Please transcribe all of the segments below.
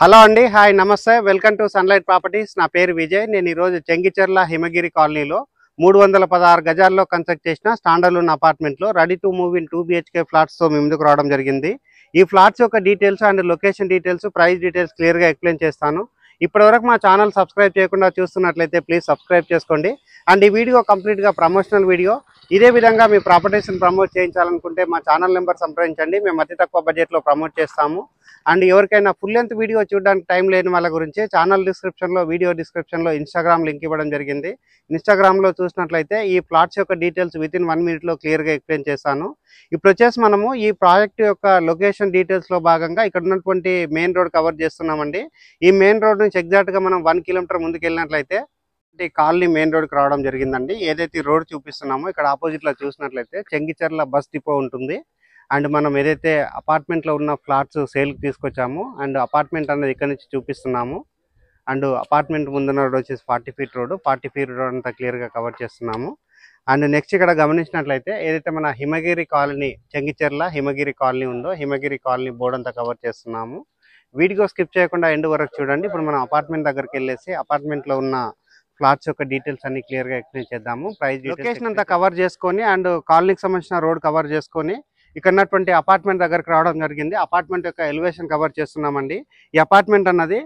Hello అండి, hi, నమస్తే, welcome to sunlight properties. నా పేరు విజయ్. నేను ఈరోజు చెంగిచెర్ల హిమగిరి కాలనీలో 316 గజాల్లో కన్స్ట్రక్ట్ చేసిన స్టాండర్డ్ అపార్ట్మెంట్లో ready to move in 2 BHK ఫ్లాట్స్తో మీ ముందుకు రావడం జరిగింది. ఈ ఫ్లాట్స్ యొక్క details and location details, price details క్లియర్గా ఎక్స్ప్లెయిన్ చేస్తాను. ఇప్పటివరకు మా ఛానల్ సబ్స్క్రైబ్ చేయకుండా చూస్తున్నట్లయితే ప్లీజ్ సబ్స్క్రైబ్ చేసుకోండి. అండ్ ఈ వీడియో కంప్లీట్గా ప్రమోషనల్ వీడియో. ఇదే విధంగా మీ ప్రాపర్టీస్ని ప్రమోట్ చేయించాలనుకుంటే మా ఛానల్ నెంబర్ సంప్రదించండి. మేము అతి తక్కువ బడ్జెట్లో ప్రమోట్ చేస్తాము. అండ్ ఎవరికైనా ఫుల్ లెంత్ వీడియో చూడడానికి టైం లేని వాళ్ళ గురించి ఛానల్ డిస్క్రిప్షన్లో, వీడియో డిస్క్రిప్షన్లో ఇన్స్టాగ్రామ్ లింక్ ఇవ్వడం జరిగింది. ఇన్స్టాగ్రామ్లో చూసినట్లయితే ఈ ప్లాట్స్ యొక్క డీటెయిల్స్ వితిన్ 1 minute క్లియర్గా ఎక్స్ప్లెయిన్ చేస్తాను. ఇప్పుడు వచ్చేసి మనము ఈ ప్రాజెక్ట్ యొక్క లొకేషన్ డీటెయిల్స్లో భాగంగా ఇక్కడ ఉన్నటువంటి మెయిన్ రోడ్ కవర్ చేస్తున్నామండి. ఈ మెయిన్ రోడ్ నుంచి ఎగ్జాక్ట్గా మనం 1 kilometer ముందుకు వెళ్ళినట్లయితే ఈ కాలనీ మెయిన్ రోడ్కి రావడం జరిగిందండి. ఏదైతే రోడ్ చూపిస్తున్నామో ఇక్కడ ఆపోజిట్లో చూసినట్లయితే చెంగిచెర్ల బస్ డిపో ఉంటుంది. అండ్ మనం ఏదైతే అపార్ట్మెంట్లో ఉన్న ఫ్లాట్స్ సేల్కి తీసుకొచ్చాము అండ్ అపార్ట్మెంట్ అనేది ఇక్కడ నుంచి చూపిస్తున్నాము. అండ్ అపార్ట్మెంట్ ముందున్న రోడ్ వచ్చేసి 40 feet రోడ్, 40 feet రోడ్ అంతా క్లియర్గా కవర్ చేస్తున్నాము. అండ్ నెక్స్ట్ ఇక్కడ గమనించినట్లయితే ఏదైతే మన హిమగిరి కాలనీ, చెంగిచెర్ల హిమగిరి కాలనీ ఉందో హిమగిరి కాలనీ బోర్డు అంతా కవర్ చేస్తున్నాము. వీడియో స్కిప్ చేయకుండా ఎండ్ వరకు చూడండి. ఇప్పుడు మనం అపార్ట్మెంట్ దగ్గరికి వెళ్ళేసి అపార్ట్మెంట్లో ఉన్న ఫ్లాట్స్ యొక్క డీటెయిల్స్ అన్ని క్లియర్గా ఎక్స్ప్లెయిన్ చేద్దాము. ప్రైస్ లొకేషన్ అంతా కవర్ చేసుకొని అండ్ కాలనీకి సంబంధించిన రోడ్ కవర్ చేసుకొని ఇక్కడ ఉన్నటువంటి అపార్ట్మెంట్ దగ్గరికి రావడం జరిగింది. అపార్ట్మెంట్ యొక్క ఎలివేషన్ కవర్ చేస్తున్నామండి. ఈ అపార్ట్మెంట్ అన్నది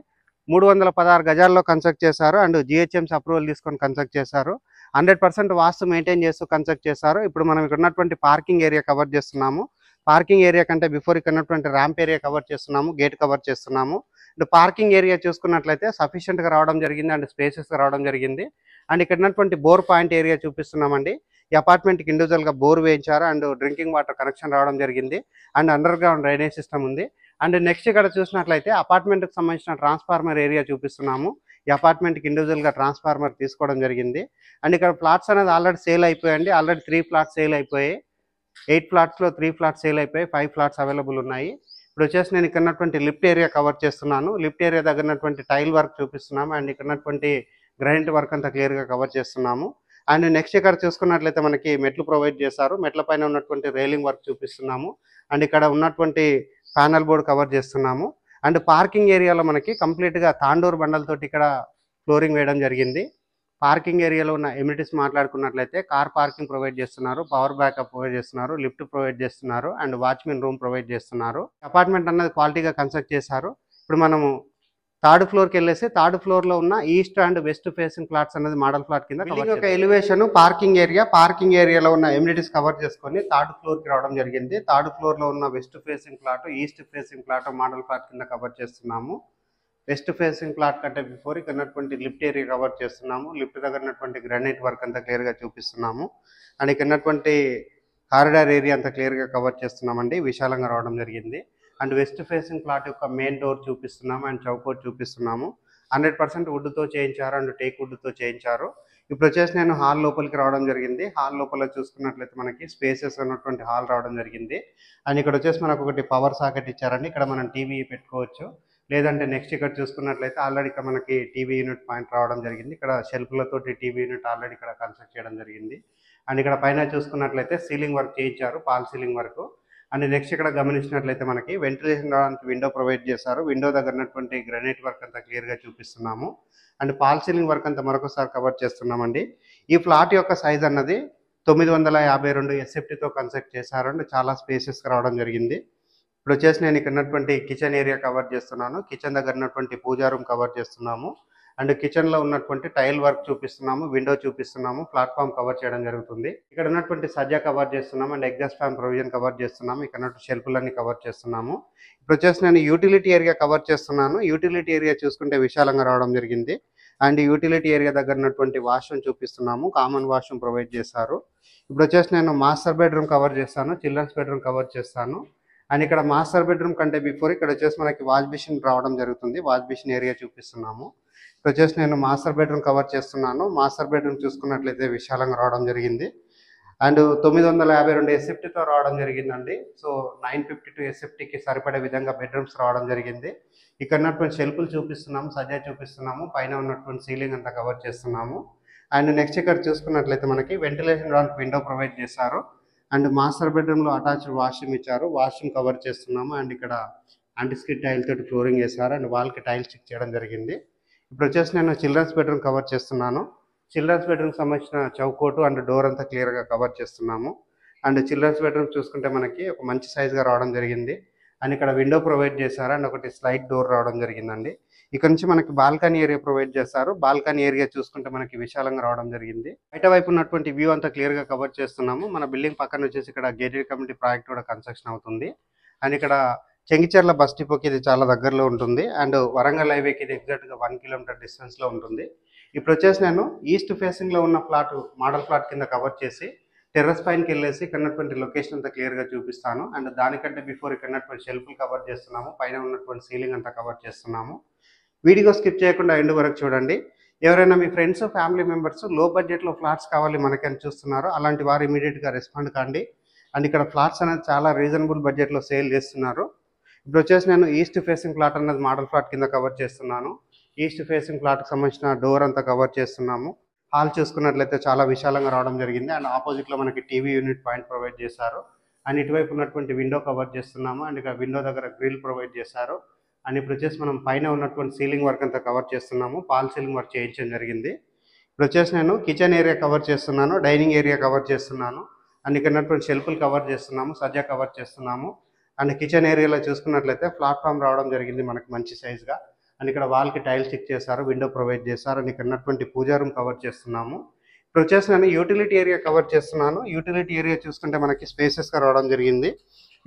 316 గజాల్లో కన్స్ట్రక్ట్ చేశారు అండ్ GHMC అప్రూవల్ తీసుకొని కన్స్ట్రక్ట్ చేశారు. 100% వాస్తు మెయింటైన్ చేస్తూ కన్స్ట్రక్ట్ చేశారు. ఇప్పుడు మనం ఇక్కడ ఉన్నటువంటి పార్కింగ్ ఏరియా కవర్ చేస్తున్నాము. పార్కింగ్ ఏరియా కంటే బిఫోర్ ఇక్కడ ఉన్నటువంటి ర్యాంప్ ఏరియా కవర్ చేస్తున్నాము, గేట్ కవర్ చేస్తున్నాము. అండ్ పార్కింగ్ ఏరియా చూసుకున్నట్లయితే సఫిషియెంట్గా రావడం జరిగింది అండ్ స్పేసెస్గా రావడం జరిగింది. అండ్ ఇక్కడ ఉన్నటువంటి బోర్ పాయింట్ ఏరియా చూపిస్తున్నామండి. ఈ అపార్ట్మెంట్కి ఇండివిజువల్గా బోర్ వేయించారు అండ్ డ్రింకింగ్ వాటర్ కనెక్షన్ రావడం జరిగింది and under ground drainage system ఉంది. అండ్ నెక్స్ట్ ఇక్కడ చూసినట్లయితే అపార్ట్మెంట్కి సంబంధించిన ట్రాన్స్ఫార్మర్ ఏరియా చూపిస్తున్నాము. ఈ అపార్ట్మెంట్కి ఇండివిజువల్గా ట్రాన్స్ఫార్మర్ తీసుకోవడం జరిగింది. అండ్ ఇక్కడ ఫ్లాట్స్ అనేది ఆల్రెడీ సేల్ అయిపోయాయండి. ఆల్రెడీ 3 plots సేల్ అయిపోయాయి. 8 plotsలో 3 plots సేల్ అయిపోయి 5 plots అవైలబుల్ ఉన్నాయి. ఇప్పుడు వచ్చేసి నేను ఇక్కడ ఉన్నటువంటి లిఫ్ట్ ఏరియా కవర్ చేస్తున్నాను. లిఫ్ట్ ఏరియా దగ్గర ఉన్నటువంటి టైల్ వర్క్ చూపిస్తున్నాము అండ్ ఇక్కడ ఉన్నటువంటి గ్రానైట్ వర్క్ అంతా క్లియర్గా కవర్ చేస్తున్నాము. అండ్ నెక్స్ట్ ఇక్కడ చూసుకున్నట్లయితే మనకి మెట్లు ప్రొవైడ్ చేశారు. మెట్ల పైన ఉన్నటువంటి రైలింగ్ వర్క్ చూపిస్తున్నాము అండ్ ఇక్కడ ఉన్నటువంటి ప్యానల్ బోర్డ్ కవర్ చేస్తున్నాము. అండ్ పార్కింగ్ ఏరియాలో మనకి కంప్లీట్గా తాండూరు బండలతోటి ఇక్కడ ఫ్లోరింగ్ వేయడం జరిగింది. పార్కింగ్ ఏరియాలో ఉన్న ఎమ్యూనిటీస్ మాట్లాడుకున్నట్లయితే కార్ పార్కింగ్ ప్రొవైడ్ చేస్తున్నారు, పవర్ బ్యాకప్ ప్రొవైడ్ చేస్తున్నారు, లిఫ్ట్ ప్రొవైడ్ చేస్తున్నారు అండ్ వాచ్మెన్ రూమ్ ప్రొవైడ్ చేస్తున్నారు. అపార్ట్మెంట్ అన్నది క్వాలిటీగా కన్స్ట్రక్ట్ చేశారు. ఇప్పుడు మనము 3rd floorకి వెళ్ళేసి 3rd floorలో ఉన్న east and west facing flats అనేది మోడల్ ఫ్లాట్ కింద ఒక ఎలివేషన్, పార్కింగ్ ఏరియాలో ఉన్న ఎమ్యూనిటీస్ కవర్ చేసుకొని 3rd floorకి రావడం జరిగింది. 3rd floorలో ఉన్న west facing flat, east facing flat model flat కింద కవర్ చేస్తున్నాము. వెస్ట్ ఫేసింగ్ ఫ్లాట్ కంటే బిఫోర్ ఇక్కడ ఉన్నటువంటి లిఫ్ట్ ఏరియా కవర్ చేస్తున్నాము. లిఫ్ట్ దగ్గర ఉన్నటువంటి గ్రానైట్ వర్క్ అంతా క్లియర్గా చూపిస్తున్నాము అండ్ ఇక్కడ ఉన్నటువంటి కారిడార్ ఏరియా అంతా క్లియర్గా కవర్ చేస్తున్నామండి. విశాలంగా రావడం జరిగింది. అండ్ వెస్ట్ ఫేసింగ్ ప్లాట్ యొక్క మెయిన్ డోర్ చూపిస్తున్నాము అండ్ చౌకోట్ చూపిస్తున్నాము. 100% వుడ్తో చేయించారు అండ్ టేక్ వుడ్తో చేయించారు. ఇప్పుడు వచ్చేసి నేను హాల్ లోపలికి రావడం జరిగింది. హాల్ లోపల చూసుకున్నట్లయితే మనకి స్పేసెస్ ఉన్నటువంటి హాల్ రావడం జరిగింది. అండ్ ఇక్కడ వచ్చేసి మనకు ఒకటి పవర్ సాకెట్ ఇచ్చారండి. ఇక్కడ మనం టీవీ పెట్టుకోవచ్చు. లేదంటే నెక్స్ట్ ఇక్కడ చూసుకున్నట్లయితే ఆల్రెడీ ఇక్కడ మనకి టీవీ యూనిట్ పాయింట్ రావడం జరిగింది. ఇక్కడ షెల్ఫ్లతోటి టీవీ యూనిట్ ఆల్రెడీ ఇక్కడ కన్స్ట్రక్ట్ చేయడం జరిగింది. అండ్ ఇక్కడ పైన చూసుకున్నట్లయితే సీలింగ్ వర్క్ చేయించారు, పాల్ సీలింగ్ వర్క్. అండ్ నెక్స్ట్ ఇక్కడ గమనించినట్లయితే మనకి వెంటిలేషన్ రావడానికి విండో ప్రొవైడ్ చేశారు. విండో దగ్గర ఉన్నటువంటి గ్రానైట్ వర్క్ అంతా క్లియర్గా చూపిస్తున్నాము అండ్ పాల్ సీలింగ్ వర్క్ అంతా మరొకసారి కవర్ చేస్తున్నామండి. ఈ ఫ్లాట్ యొక్క సైజ్ అన్నది 952 SFTతో కన్స్ట్రక్ట్ చేశారు అండ్ చాలా స్పేసెస్గా రావడం జరిగింది. ఇప్పుడు వచ్చేసి నేను ఇక్కడ ఉన్నటువంటి కిచెన్ ఏరియా కవర్ చేస్తున్నాను. కిచెన్ దగ్గర ఉన్నటువంటి పూజా రూమ్ కవర్ చేస్తున్నాము అండ్ కిచెన్లో ఉన్నటువంటి టైల్ వర్క్ చూపిస్తున్నాము, విండో చూపిస్తున్నాము, ప్లాట్ఫామ్ కవర్ చేయడం జరుగుతుంది. ఇక్కడ ఉన్నటువంటి సజ్జా కవర్ చేస్తున్నాము and exhaust fan provision cover చేస్తున్నాము. ఇక్కడ ఉన్నటువంటి షెల్ఫ్లన్నీ కవర్ చేస్తున్నాము. ఇప్పుడు వచ్చేసి నేను యూటిలిటీ ఏరియా కవర్ చేస్తున్నాను. యూటిలిటీ ఏరియా చూసుకుంటే విశాలంగా రావడం జరిగింది అండ్ యూటిలిటీ ఏరియా దగ్గర ఉన్నటువంటి వాష్రూమ్ చూపిస్తున్నాము. కామన్ వాష్రూమ్ ప్రొవైడ్ చేశారు. ఇప్పుడు వచ్చేసి నేను మాస్టర్ బెడ్రూమ్ కవర్ చేస్తాను, చిల్డ్రన్స్ బెడ్రూమ్ కవర్ చేస్తాను. అండ్ ఇక్కడ మాస్టర్ బెడ్రూమ్ కంటే బిఫోర్ ఇక్కడ వచ్చేసి మనకి వాష్ బేసిన్ రావడం జరుగుతుంది. వాష్ బేసిన్ ఏరియా చూపిస్తున్నాము. ఇప్పుడు వచ్చేసి నేను మాస్టర్ బెడ్రూమ్ కవర్ చేస్తున్నాను. మాస్టర్ బెడ్రూమ్ చూసుకున్నట్లయితే విశాలంగా రావడం జరిగింది అండ్ 952 SFTతో రావడం జరిగిందండి. సో 952 SFTకి సరిపడే విధంగా బెడ్రూమ్స్ రావడం జరిగింది. ఇక్కడ ఉన్నటువంటి షెల్ఫ్లు చూపిస్తున్నాము, సజ్జా చూపిస్తున్నాము, పైన ఉన్నటువంటి సీలింగ్ అంతా కవర్ చేస్తున్నాము. అండ్ నెక్స్ట్ ఇక్కడ చూసుకున్నట్లయితే మనకి వెంటిలేషన్ రావడానికి విండో ప్రొవైడ్ చేశారు అండ్ మాస్టర్ బెడ్రూమ్లో అటాచ్డ్ వాష్రూమ్ ఇచ్చారు. వాష్రూమ్ కవర్ చేస్తున్నాము అండ్ ఇక్కడ యాంటిస్కిడ్ టైల్ తోటి ఫ్లోరింగ్ వేశారు అండ్ వాల్కి టైల్ స్టిక్ చేయడం జరిగింది. ఇప్పుడు వచ్చేసి నేను చిల్డ్రన్స్ బెడ్రూమ్ కవర్ చేస్తున్నాను. చిల్డ్రన్స్ బెడ్రూమ్ సంబంధించిన చౌకోటు అండ్ డోర్ అంతా క్లియర్గా కవర్ చేస్తున్నాము. అండ్ చిల్డ్రన్స్ బెడ్రూమ్ చూసుకుంటే మనకి ఒక మంచి సైజ్గా రావడం జరిగింది. అండ్ ఇక్కడ విండో ప్రొవైడ్ చేశారు అండ్ ఒకటి స్లైడ్ డోర్ రావడం జరిగిందండి. ఇక్కడ నుంచి మనకి బాల్కనీ ఏరియా ప్రొవైడ్ చేస్తారు. బాల్కనీ ఏరియా చూసుకుంటే మనకి విశాలంగా రావడం జరిగింది. బయట వైపు ఉన్నటువంటి వ్యూ అంతా క్లియర్గా కవర్ చేస్తున్నాము. మన బిల్డింగ్ పక్కన వచ్చేసి ఇక్కడ గేటెడ్ కమ్యూనిటీ ప్రాజెక్ట్ కూడా కన్స్ట్రక్షన్ అవుతుంది. అండ్ ఇక్కడ చెంగిచెర్ల బస్ డిపోకి ఇది చాలా దగ్గరలో ఉంటుంది. అండ్ వరంగల్ హైవేకి ఇది ఎగ్జాక్ట్గా 1 కిలోమీటర్ డిస్టెన్స్లో ఉంటుంది. ఇప్పుడు వచ్చేసి నేను ఈస్ట్ ఫేసింగ్లో ఉన్న ఫ్లాట్ మోడల్ ఫ్లాట్ కింద కవర్ చేసి టెర్రస్ పైనకి వెళ్ళేసి ఇక్కడ ఉన్నటువంటి లొకేషన్ అంతా క్లియర్గా చూపిస్తాను. అండ్ దానికంటే బిఫోర్ ఇక్కడ ఉన్నటువంటి షెల్ఫ్లు కవర్ చేస్తున్నాము. పైన ఉన్నటువంటి సీలింగ్ అంతా కవర్ చేస్తున్నాము. వీడియో స్కిప్ చేయకుండా ఎండ్ వరకు చూడండి. ఎవరైనా మీ ఫ్రెండ్స్ ఫ్యామిలీ మెంబర్స్ లో బడ్జెట్లో ఫ్లాట్స్ కావాలి మనకని చూస్తున్నారో అలాంటి వారు ఇమీడియట్గా రెస్పాండ్ కాండి. అండ్ ఇక్కడ ఫ్లాట్స్ అనేది చాలా రీజనబుల్ బడ్జెట్లో సేల్ చేస్తున్నారు. ఇప్పుడు వచ్చేసి నేను ఈస్ట్ ఫేసింగ్ ఫ్లాట్ అన్నది మోడల్ ఫ్లాట్ కింద కవర్ చేస్తున్నాను. ఈస్ట్ ఫేసింగ్ ఫ్లాట్కి సంబంధించిన డోర్ అంతా కవర్ చేస్తున్నాము. హాల్ చూసుకున్నట్లయితే చాలా విశాలంగా రావడం జరిగింది. అండ్ ఆపోజిట్లో మనకి టీవీ యూనిట్ పాయింట్ ప్రొవైడ్ చేశారు. అండ్ ఇటువైపు ఉన్నటువంటి విండో కవర్ చేస్తున్నాము. అండ్ ఇక్కడ విండో దగ్గర గ్రిల్ ప్రొవైడ్ చేశారు. అండ్ ఇప్పుడు వచ్చేసి మనం పైన ఉన్నటువంటి సీలింగ్ వర్క్ అంతా కవర్ చేస్తున్నాము. పాల్ సీలింగ్ వర్క్ చేయించడం జరిగింది. ఇప్పుడు వచ్చేసి నేను కిచెన్ ఏరియా కవర్ చేస్తున్నాను, డైనింగ్ ఏరియా కవర్ చేస్తున్నాను. అండ్ ఇక్కడ ఉన్నటువంటి షెల్ఫ్లు కవర్ చేస్తున్నాము, సజ్జా కవర్ చేస్తున్నాము. అండ్ కిచెన్ ఏరియాలో చూసుకున్నట్లయితే ప్లాట్ఫామ్ రావడం జరిగింది మనకి మంచి సైజ్గా. అండ్ ఇక్కడ వాల్కి టైల్ స్టిక్ చేశారు, విండో ప్రొవైడ్ చేశారు. అండ్ ఇక్కడ ఉన్నటువంటి పూజా రూమ్ కవర్ చేస్తున్నాము. ఇప్పుడు వచ్చేసి నేను యూటిలిటీ ఏరియా కవర్ చేస్తున్నాను. యూటిలిటీ ఏరియా చూసుకుంటే మనకి స్పేసెస్గా రావడం జరిగింది.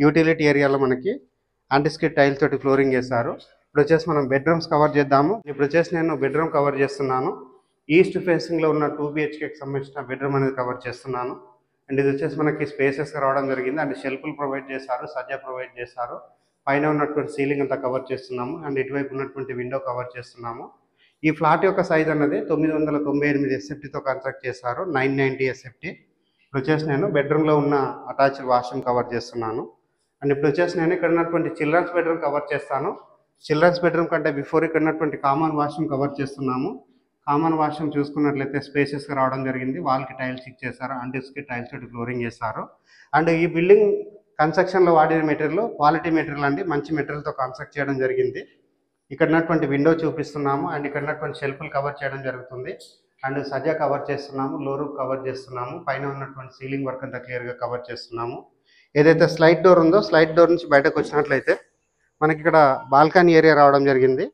యూటిలిటీ ఏరియాలో మనకి యాంటిస్కిడ్ టైల్ తోటి ఫ్లోరింగ్ వేశారు. ఇప్పుడు వచ్చేసి మనం బెడ్రూమ్స్ కవర్ చేద్దాము. ఇప్పుడు వచ్చేసి నేను బెడ్రూమ్ కవర్ చేస్తున్నాను. ఈస్ట్ ఫేసింగ్లో ఉన్న 2 BHKకి సంబంధించిన బెడ్రూమ్ అనేది కవర్ చేస్తున్నాను. అండ్ ఇది వచ్చేసి మనకి స్పేసెస్గా రావడం జరిగింది. అండ్ షెల్ఫ్లు ప్రొవైడ్ చేశారు, సజ్జా ప్రొవైడ్ చేశారు. పైన ఉన్నటువంటి సీలింగ్ అంతా కవర్ చేస్తున్నాము. అండ్ ఇటువైపు ఉన్నటువంటి విండో కవర్ చేస్తున్నాము. ఈ ఫ్లాట్ యొక్క సైజ్ అన్నది 998 SFTతో కన్స్ట్రక్ట్ చేశారు, 990 SFT. ఇప్పుడు వచ్చేసి నేను బెడ్రూమ్లో ఉన్న అటాచ్డ్ వాష్రూమ్ కవర్ చేస్తున్నాను. అండ్ ఇప్పుడు వచ్చేసి నేను ఇక్కడ ఉన్నటువంటి చిల్డ్రన్స్ బెడ్రూమ్ కవర్ చేస్తాను. చిల్డ్రన్స్ బెడ్రూమ్ కంటే బిఫోర్ ఇక్కడ ఉన్నటువంటి కామన్ వాష్రూమ్ కవర్ చేస్తున్నాము. కామన్ వాష్రూమ్ చూసుకున్నట్లయితే స్పేసెస్గా రావడం జరిగింది. వాల్కి టైల్స్ స్టిక్ చేశారు, అంటిస్కి టైల్స్ తోటి ఫ్లోరింగ్ చేశారు. అండ్ ఈ బిల్డింగ్ కన్స్ట్రక్షన్లో వాడిన మెటీరియల్ క్వాలిటీ మెటీరియల్ అండి, మంచి మెటీరియల్తో కన్స్ట్రక్ట్ చేయడం జరిగింది. ఇక్కడ ఉన్నటువంటి విండో చూపిస్తున్నాము. అండ్ ఇక్కడ ఉన్నటువంటి షెల్ఫ్లు కవర్ చేయడం జరుగుతుంది. అండ్ సజ్జా కవర్ చేస్తున్నాము, లో రూఫ్ కవర్ చేస్తున్నాము. పైన ఉన్నటువంటి సీలింగ్ వర్క్ అంతా క్లియర్గా కవర్ చేస్తున్నాము. ఏదైతే స్లైడ్ డోర్ ఉందో స్లైడ్ డోర్ నుంచి బయటకు వచ్చినట్లయితే మనకి ఇక్కడ బాల్కనీ ఏరియా రావడం జరిగింది.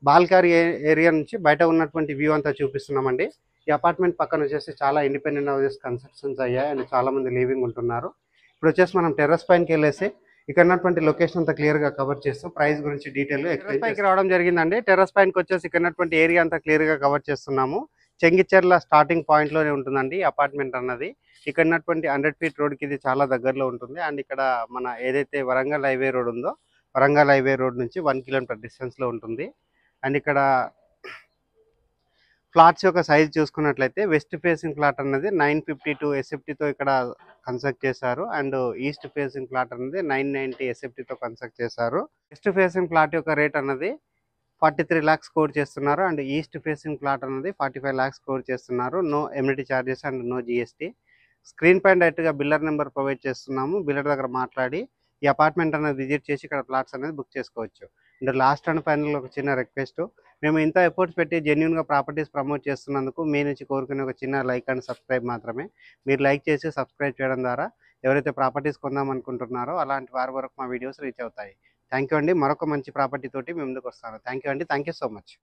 బాల్కనీ ఏరియా నుంచి బయట ఉన్నటువంటి వ్యూ అంతా చూపిస్తున్నామండి. ఈ అపార్ట్మెంట్ పక్కన వచ్చేసి చాలా ఇండిపెండెంట్ హౌసెస్ కన్స్ట్రక్షన్స్ అయ్యాయి అండ్ చాలామంది లివింగ్ ఉంటున్నారు. ఇప్పుడు వచ్చేసి మనం టెర్రస్ పైనకి వెళ్ళేసి ఇక్కడ ఉన్నటువంటి లొకేషన్ అంతా క్లియర్గా కవర్ చేస్తూ ప్రైస్ గురించి డీటెయిల్ టెర్రస్ పైకి రావడం జరిగిందండి. టెర్రస్ పైనకి వచ్చేసి ఇక్కడ ఉన్నటువంటి ఏరియా అంతా క్లియర్గా కవర్ చేస్తున్నాము. చెంగిచెర్ల స్టార్టింగ్ పాయింట్లోనే ఉంటుందండి ఈ అపార్ట్మెంట్ అన్నది. ఇక్కడ ఉన్నటువంటి 100 feet రోడ్కి ఇది చాలా దగ్గరలో ఉంటుంది. అండ్ ఇక్కడ మన ఏదైతే వరంగల్ హైవే రోడ్ ఉందో వరంగల్ హైవే రోడ్ నుంచి 1 కిలోమీటర్ డిస్టెన్స్లో ఉంటుంది. అండ్ ఇక్కడ ఫ్లాట్స్ యొక్క సైజ్ చూసుకున్నట్లయితే వెస్ట్ ఫేసింగ్ ఫ్లాట్ అన్నది 952 SFTతో ఇక్కడ కన్స్ట్రక్ట్ చేశారు. అండ్ ఈస్ట్ ఫేసింగ్ ఫ్లాట్ అన్నది 990 SFTతో కన్స్ట్రక్ట్ చేశారు. వెస్ట్ ఫేసింగ్ ఫ్లాట్ యొక్క రేట్ అన్నది 43 lakhs కోడ్ చేస్తున్నారు. అండ్ ఈస్ట్ ఫేసింగ్ ఫ్లాట్ అన్నది 45 lakhs కోడ్ చేస్తున్నారు. No amenity charges and no GST. Screen పైన డైరెక్ట్గా బిల్లర్ నెంబర్ ప్రొవైడ్ చేస్తున్నాము. బిల్లర్ దగ్గర మాట్లాడి ఈ అపార్ట్మెంట్ అనేది విజిట్ చేసి ఇక్కడ ఫ్లాట్స్ అనేది బుక్ చేసుకోవచ్చు. అండ్ లాస్ట్ అండ్ ఫైనల్ ఒక చిన్న రిక్వెస్ట్, మేము ఇంత ఎఫర్ట్స్ పెట్టి జెన్యున్గా ప్రాపర్టీస్ ప్రమోట్ చేస్తున్నందుకు మీ నుంచి కోరుకునే ఒక చిన్న లైక్ అండ్ సబ్స్క్రైబ్ మాత్రమే. మీరు లైక్ చేసి సబ్స్క్రైబ్ చేయడం ద్వారా ఎవరైతే ప్రాపర్టీస్ కొందాం అనుకుంటున్నారో అలాంటి వారి వరకు మా వీడియోస్ రీచ్ అవుతాయి. థ్యాంక్ యూ అండి. మరొక మంచి ప్రాపర్టీ తోటి మేము ముందుకు వస్తాను. థ్యాంక్ యూ అండి. Thank you so much.